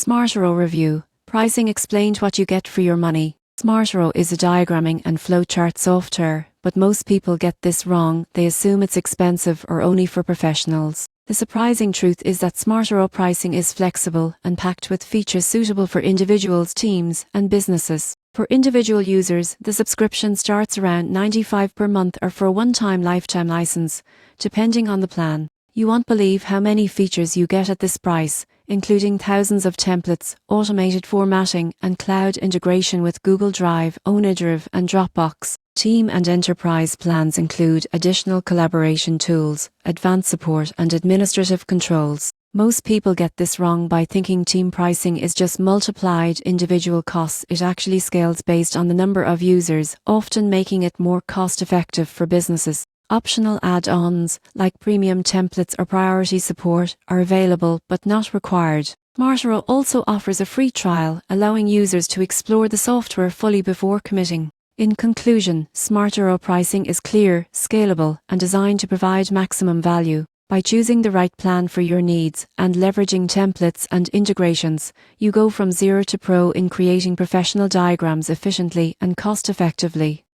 SmartDraw Review. Pricing explained: what you get for your money. SmartDraw is a diagramming and flowchart software, but most people get this wrong. They assume it's expensive or only for professionals. The surprising truth is that SmartDraw pricing is flexible and packed with features suitable for individuals, teams, and businesses. For individual users, the subscription starts around $95 per month or for a one-time lifetime license, depending on the plan. You won't believe how many features you get at this price, including thousands of templates, automated formatting, and cloud integration with Google Drive, OneDrive, and Dropbox. Team and enterprise plans include additional collaboration tools, advanced support, and administrative controls. Most people get this wrong by thinking team pricing is just multiplied individual costs. It actually scales based on the number of users, often making it more cost-effective for businesses. Optional add-ons, like premium templates or priority support, are available but not required. SmartDraw also offers a free trial, allowing users to explore the software fully before committing. In conclusion, SmartDraw pricing is clear, scalable, and designed to provide maximum value. By choosing the right plan for your needs and leveraging templates and integrations, you go from zero to pro in creating professional diagrams efficiently and cost-effectively.